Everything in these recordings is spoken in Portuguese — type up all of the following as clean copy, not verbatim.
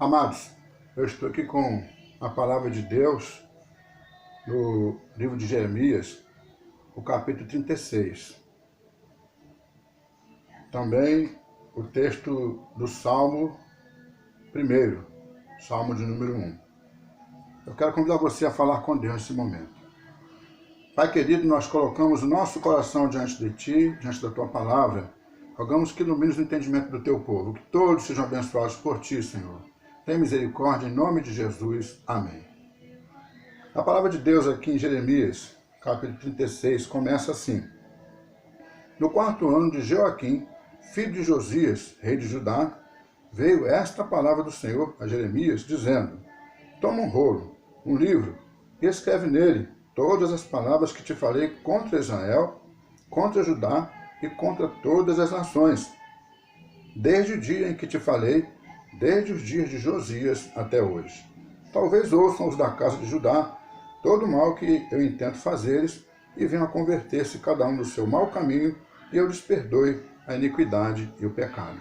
Amados, eu estou aqui com a palavra de Deus no livro de Jeremias, o capítulo 36. Também o texto do Salmo 1, Salmo de número 1. Eu quero convidar você a falar com Deus nesse momento. Pai querido, nós colocamos o nosso coração diante de Ti, diante da Tua palavra. Rogamos que ilumines o entendimento do Teu povo, que todos sejam abençoados por Ti, Senhor. Tem misericórdia em nome de Jesus. Amém. A palavra de Deus aqui em Jeremias, capítulo 36, começa assim. No 4º ano de Joaquim, filho de Josias, rei de Judá, veio esta palavra do Senhor a Jeremias, dizendo: Toma um rolo, um livro, e escreve nele todas as palavras que te falei contra Israel, contra Judá e contra todas as nações, desde o dia em que te falei, desde os dias de Josias até hoje. Talvez ouçam os da casa de Judá todo o mal que eu intento fazer-lhes e venham a converter-se cada um do seu mau caminho e eu lhes perdoe a iniquidade e o pecado.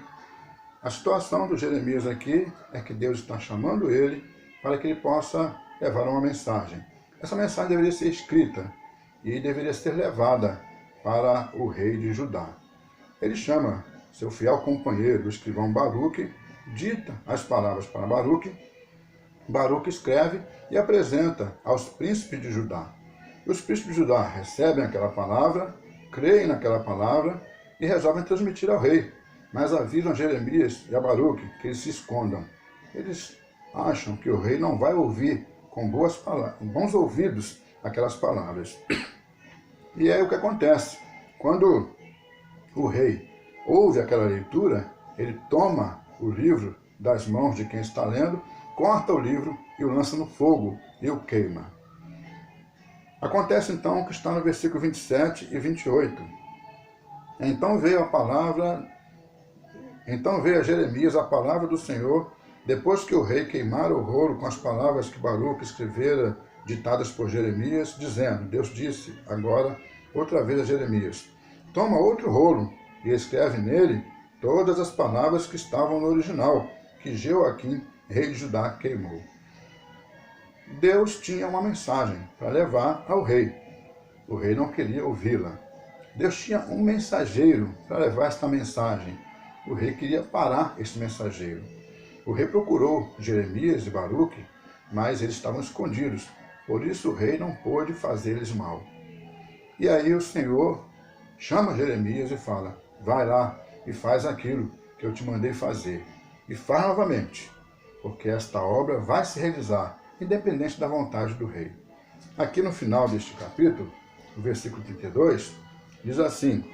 A situação do Jeremias aqui é que Deus está chamando ele para que ele possa levar uma mensagem. Essa mensagem deveria ser escrita e deveria ser levada para o rei de Judá. Ele chama seu fiel companheiro, o escrivão Baruque, dita as palavras para Baruque. Baruque escreve e apresenta aos príncipes de Judá. Os príncipes de Judá recebem aquela palavra, creem naquela palavra e resolvem transmitir ao rei, mas avisam a Jeremias e a Baruque que eles se escondam. Eles acham que o rei não vai ouvir com bons ouvidos aquelas palavras. E é o que acontece. Quando o rei ouve aquela leitura, ele toma o livro das mãos de quem está lendo, corta o livro e o lança no fogo e o queima. Acontece então o que está no versículo 27 e 28. Então veio a Jeremias a palavra do Senhor, depois que o rei queimara o rolo com as palavras que Baruque escrevera, ditadas por Jeremias, dizendo: Deus disse agora outra vez a Jeremias: Toma outro rolo e escreve nele todas as palavras que estavam no original, que Joaquim, rei de Judá, queimou. Deus tinha uma mensagem para levar ao rei. O rei não queria ouvi-la. Deus tinha um mensageiro para levar esta mensagem. O rei queria parar esse mensageiro. O rei procurou Jeremias e Baruque, mas eles estavam escondidos. Por isso o rei não pôde fazer-lhes mal. E aí o Senhor chama Jeremias e fala: Vai lá e faz aquilo que eu te mandei fazer. E faz novamente, porque esta obra vai se realizar, independente da vontade do rei. Aqui no final deste capítulo, no versículo 32, diz assim: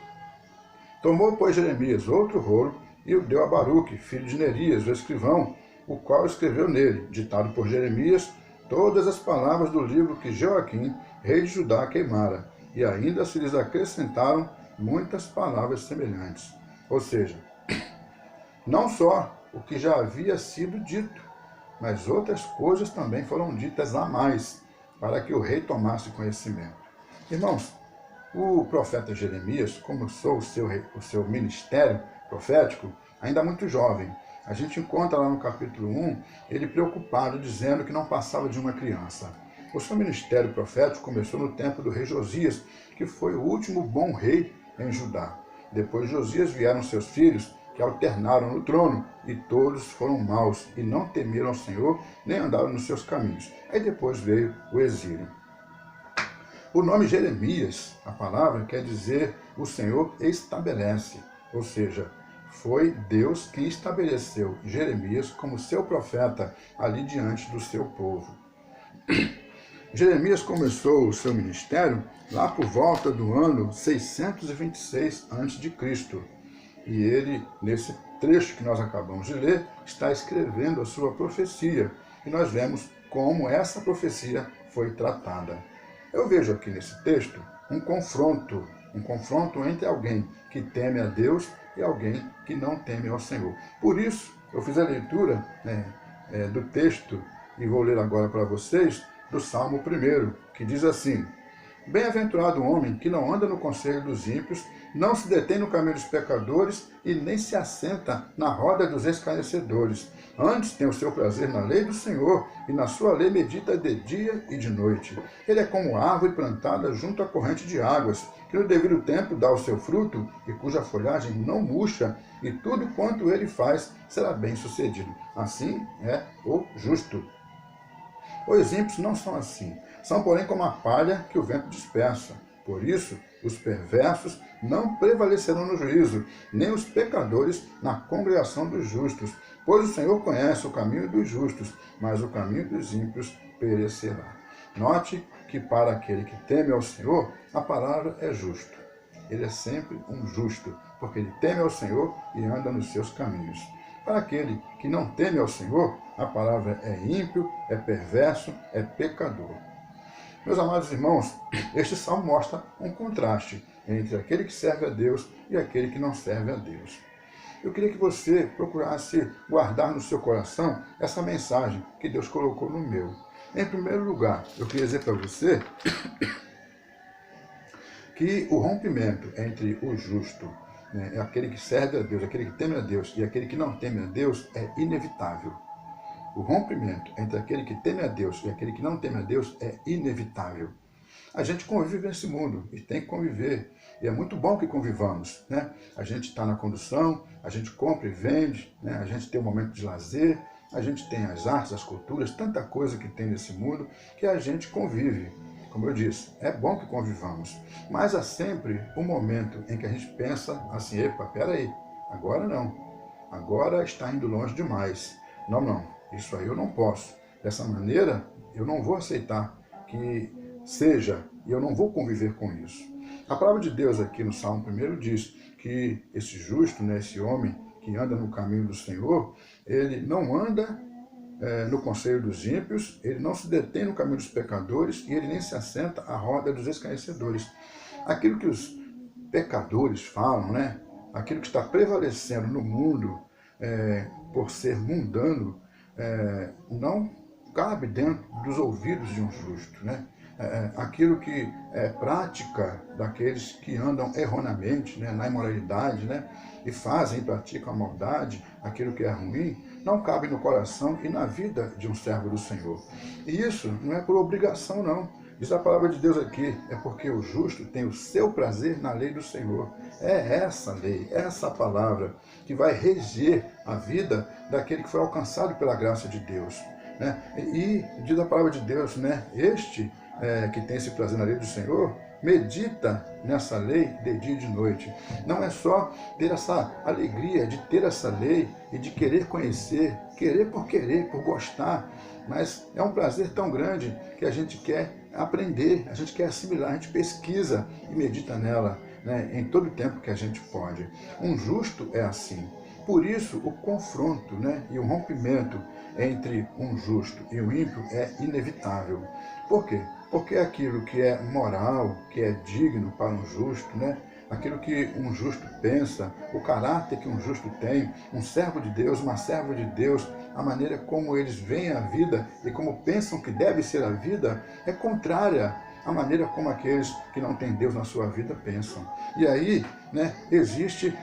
Tomou, pois, Jeremias outro rolo e o deu a Baruque, filho de Nerias, o escrivão, o qual escreveu nele, ditado por Jeremias, todas as palavras do livro que Joaquim, rei de Judá, queimara, e ainda se lhes acrescentaram muitas palavras semelhantes. Ou seja, não só o que já havia sido dito, mas outras coisas também foram ditas a mais, para que o rei tomasse conhecimento. Irmãos, o profeta Jeremias começou o seu ministério profético ainda muito jovem. A gente encontra lá no capítulo 1, ele preocupado, dizendo que não passava de uma criança. O seu ministério profético começou no tempo do rei Josias, que foi o último bom rei em Judá. Depois de Josias vieram seus filhos, que alternaram no trono, e todos foram maus, e não temeram ao Senhor, nem andaram nos seus caminhos. Aí depois veio o exílio. O nome Jeremias, a palavra, quer dizer o Senhor estabelece, ou seja, foi Deus quem estabeleceu Jeremias como seu profeta ali diante do seu povo. Jeremias começou o seu ministério lá por volta do ano 626 a.C. E ele, nesse trecho que nós acabamos de ler, está escrevendo a sua profecia. E nós vemos como essa profecia foi tratada. Eu vejo aqui nesse texto um confronto entre alguém que teme a Deus e alguém que não teme ao Senhor. Por isso, eu fiz a leitura do texto, e vou ler agora para vocês, do Salmo 1, que diz assim: Bem-aventurado o homem que não anda no conselho dos ímpios, não se detém no caminho dos pecadores e nem se assenta na roda dos escarnecedores. Antes tem o seu prazer na lei do Senhor, e na sua lei medita de dia e de noite. Ele é como árvore plantada junto à corrente de águas, que no devido tempo dá o seu fruto, e cuja folhagem não murcha, e tudo quanto ele faz será bem sucedido. Assim é o justo. Os ímpios não são assim, são porém como a palha que o vento dispersa. Por isso, os perversos não prevalecerão no juízo, nem os pecadores na congregação dos justos. Pois o Senhor conhece o caminho dos justos, mas o caminho dos ímpios perecerá. Note que para aquele que teme ao Senhor, a palavra é justo. Ele é sempre um justo, porque ele teme ao Senhor e anda nos seus caminhos. Para aquele que não teme ao Senhor, a palavra é ímpio, é perverso, é pecador. Meus amados irmãos, este salmo mostra um contraste entre aquele que serve a Deus e aquele que não serve a Deus. Eu queria que você procurasse guardar no seu coração essa mensagem que Deus colocou no meu. Em primeiro lugar, eu queria dizer para você que o rompimento entre o justo, aquele que serve a Deus, aquele que teme a Deus e aquele que não teme a Deus é inevitável. O rompimento entre aquele que teme a Deus e aquele que não teme a Deus é inevitável. A gente convive nesse mundo e tem que conviver. E é muito bom que convivamos, né? A gente está na condução, a gente compra e vende, né? A gente tem um momento de lazer, a gente tem as artes, as culturas, tanta coisa que tem nesse mundo que a gente convive. Como eu disse, é bom que convivamos. Mas há sempre um momento em que a gente pensa assim, epa, peraí, agora não. Agora está indo longe demais. Não. Isso aí eu não posso. Dessa maneira, eu não vou aceitar que seja, e eu não vou conviver com isso. A palavra de Deus aqui no Salmo 1 diz que esse justo, esse homem que anda no caminho do Senhor, ele não anda no conselho dos ímpios, ele não se detém no caminho dos pecadores e ele nem se assenta à roda dos escarnecedores. Aquilo que os pecadores falam, aquilo que está prevalecendo no mundo por ser mundano, não cabe dentro dos ouvidos de um justo, aquilo que é prática daqueles que andam erroneamente, na imoralidade, e fazem e praticam a maldade, aquilo que é ruim, não cabe no coração e na vida de um servo do Senhor. E isso não é por obrigação, não. Diz a palavra de Deus aqui, é porque o justo tem o seu prazer na lei do Senhor. É essa lei, essa palavra que vai reger a vida daquele que foi alcançado pela graça de Deus. E diz a palavra de Deus, este que tem esse prazer na lei do Senhor, medita nessa lei de dia e de noite. Não é só ter essa alegria de ter essa lei e de querer conhecer, querer, por gostar, mas é um prazer tão grande que a gente quer aprender, a gente quer assimilar, a gente pesquisa e medita nela, em todo o tempo que a gente pode. Um justo é assim. Por isso, o confronto e o rompimento entre um justo e um ímpio é inevitável. Por quê? Porque aquilo que é moral, que é digno para um justo, aquilo que um justo pensa, o caráter que um justo tem, um servo de Deus, uma serva de Deus, a maneira como eles veem a vida e como pensam que deve ser a vida, é contrária à maneira como aqueles que não têm Deus na sua vida pensam. E aí, existe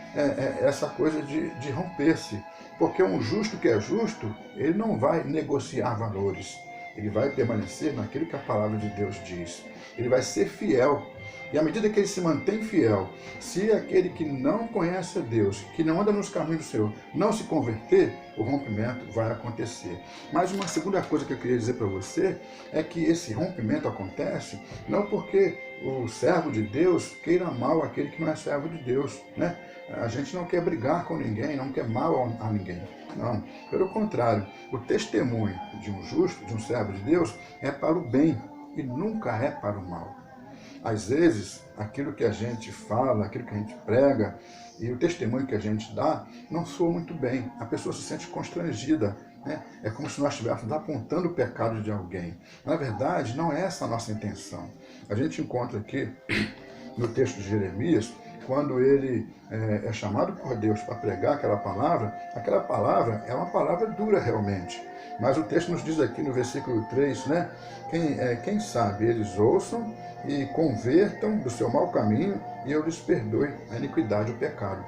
essa coisa de romper-se, porque um justo que é justo, ele não vai negociar valores, ele vai permanecer naquilo que a palavra de Deus diz, ele vai ser fiel. E à medida que ele se mantém fiel, se aquele que não conhece a Deus, que não anda nos caminhos do Senhor, não se converter, o rompimento vai acontecer. Mas uma segunda coisa que eu queria dizer para você é que esse rompimento acontece não porque o servo de Deus queira mal aquele que não é servo de Deus, A gente não quer brigar com ninguém, não quer mal a ninguém. Não, pelo contrário, o testemunho de um justo, de um servo de Deus, é para o bem e nunca é para o mal. Às vezes, aquilo que a gente fala, aquilo que a gente prega e o testemunho que a gente dá não soa muito bem. A pessoa se sente constrangida. É como se nós estivéssemos apontando o pecado de alguém. Na verdade, não é essa a nossa intenção. A gente encontra aqui no texto de Jeremias, quando ele é chamado por Deus para pregar aquela palavra é uma palavra dura realmente. Mas o texto nos diz aqui no versículo 3, né? Quem sabe eles ouçam e convertam do seu mau caminho e eu lhes perdoe a iniquidade, o pecado.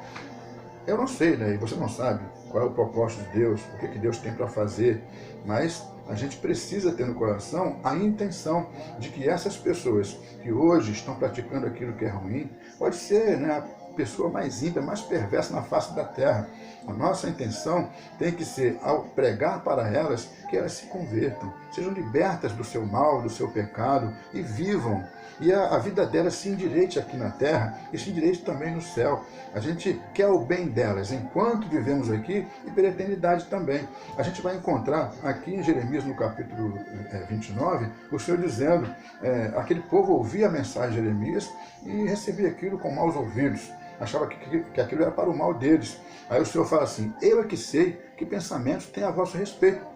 Eu não sei, né? E você não sabe qual é o propósito de Deus, o que Deus tem para fazer, mas a gente precisa ter no coração a intenção de que essas pessoas que hoje estão praticando aquilo que é ruim, pode ser, né, a pessoa mais ímpia, mais perversa na face da terra. A nossa intenção tem que ser, ao pregar para elas, que elas se convertam, sejam libertas do seu mal, do seu pecado e vivam. E a vida delas se endireite aqui na terra e se endireite também no céu. A gente quer o bem delas enquanto vivemos aqui e pela eternidade também. A gente vai encontrar aqui em Jeremias, no capítulo 29, o Senhor dizendo, aquele povo ouvia a mensagem de Jeremias e recebia aquilo com maus ouvidos. Achava que aquilo era para o mal deles. Aí o Senhor fala assim, eu é que sei que pensamentos têm a vosso respeito.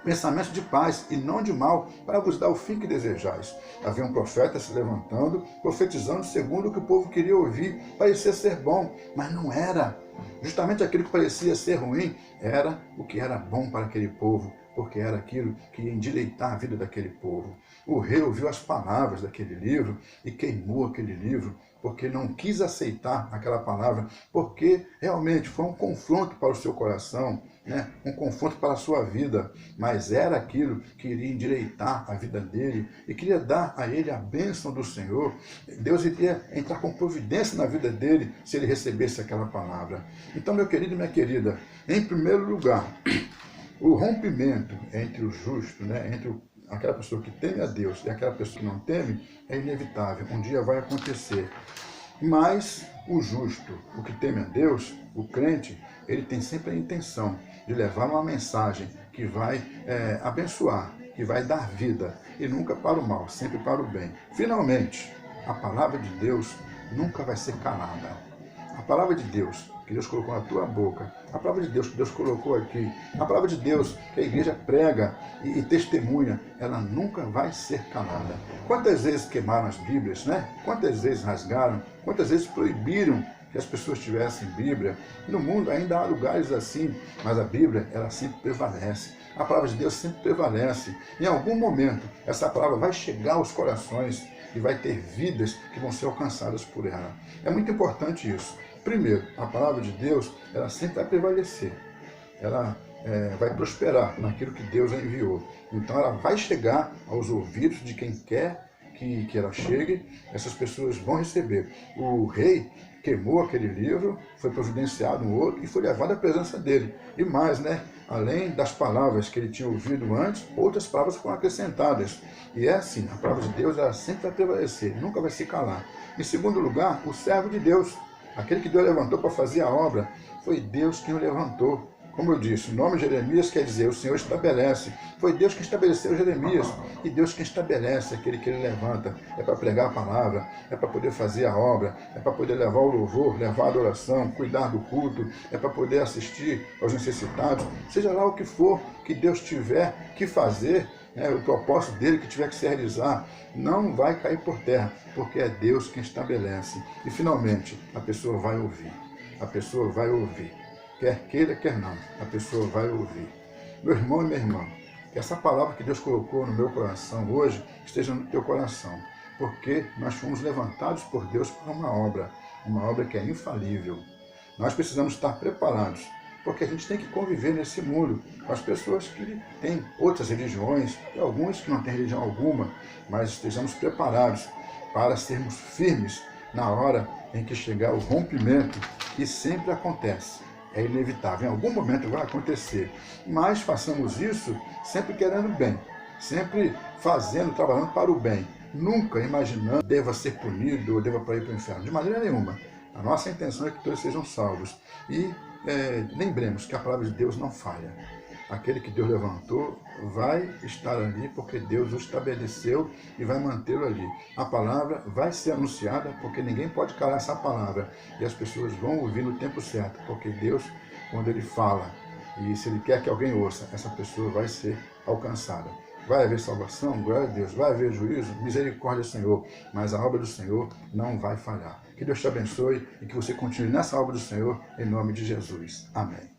Pensamentos de paz e não de mal, para vos dar o fim que desejais. Havia um profeta se levantando, profetizando segundo o que o povo queria ouvir, parecia ser bom, mas não era. Justamente aquilo que parecia ser ruim, era o que era bom para aquele povo, porque era aquilo que ia endireitar a vida daquele povo. O rei ouviu as palavras daquele livro e queimou aquele livro, porque não quis aceitar aquela palavra, porque realmente foi um confronto para o seu coração, né? Um confronto para a sua vida, mas era aquilo que iria endireitar a vida dele e queria dar a ele a bênção do Senhor. Deus iria entrar com providência na vida dele se ele recebesse aquela palavra. Então, meu querido e minha querida, em primeiro lugar, o rompimento entre o justo, né, entre aquela pessoa que teme a Deus e aquela pessoa que não teme, é inevitável, um dia vai acontecer. Mas o justo, o que teme a Deus, o crente, ele tem sempre a intenção de levar uma mensagem que vai abençoar, que vai dar vida, e nunca para o mal, sempre para o bem. Finalmente, a palavra de Deus nunca vai ser calada. A palavra de Deus que Deus colocou na tua boca, a palavra de Deus que Deus colocou aqui, a palavra de Deus que a igreja prega e testemunha, ela nunca vai ser calada. Quantas vezes queimaram as Bíblias, né? Quantas vezes rasgaram, quantas vezes proibiram que as pessoas tivessem Bíblia. No mundo ainda há lugares assim, mas a Bíblia, ela sempre prevalece. A palavra de Deus sempre prevalece. Em algum momento, essa palavra vai chegar aos corações e vai ter vidas que vão ser alcançadas por ela. É muito importante isso. Primeiro, a palavra de Deus, ela sempre vai prevalecer. Ela vai prosperar naquilo que Deus a enviou. Então ela vai chegar aos ouvidos de quem quer que ela chegue. Essas pessoas vão receber. O rei queimou aquele livro, foi providenciado um outro e foi levado à presença dele. E mais, né? Além das palavras que ele tinha ouvido antes, outras palavras foram acrescentadas. E é assim, a palavra de Deus, ela sempre vai prevalecer, nunca vai se calar. Em segundo lugar, o servo de Deus, aquele que Deus levantou para fazer a obra, foi Deus quem o levantou. Como eu disse, o nome Jeremias quer dizer o Senhor estabelece. Foi Deus que estabeleceu Jeremias e Deus que estabelece aquele que ele levanta. É para pregar a palavra, é para poder fazer a obra, é para poder levar o louvor, levar a adoração, cuidar do culto, é para poder assistir aos necessitados. Seja lá o que for que Deus tiver que fazer, o propósito dele que tiver que se realizar, não vai cair por terra, porque é Deus quem estabelece. E finalmente, a pessoa vai ouvir. A pessoa vai ouvir. Quer queira, quer não, a pessoa vai ouvir. Meu irmão e minha irmã, que essa palavra que Deus colocou no meu coração hoje esteja no teu coração, porque nós fomos levantados por Deus para uma obra que é infalível. Nós precisamos estar preparados, porque a gente tem que conviver nesse mundo com as pessoas que têm outras religiões, e alguns que não têm religião alguma, mas estejamos preparados para sermos firmes na hora em que chegar o rompimento, que sempre acontece. É inevitável, em algum momento vai acontecer, mas façamos isso sempre querendo bem, sempre fazendo, trabalhando para o bem, nunca imaginando que deva ser punido ou deva ir para o inferno, de maneira nenhuma. A nossa intenção é que todos sejam salvos e lembremos que a palavra de Deus não falha. Aquele que Deus levantou vai estar ali porque Deus o estabeleceu e vai mantê-lo ali. A palavra vai ser anunciada porque ninguém pode calar essa palavra. E as pessoas vão ouvir no tempo certo, porque Deus, quando Ele fala, e se Ele quer que alguém ouça, essa pessoa vai ser alcançada. Vai haver salvação, glória a Deus, vai haver juízo, misericórdia, Senhor, mas a obra do Senhor não vai falhar. Que Deus te abençoe e que você continue nessa obra do Senhor, em nome de Jesus. Amém.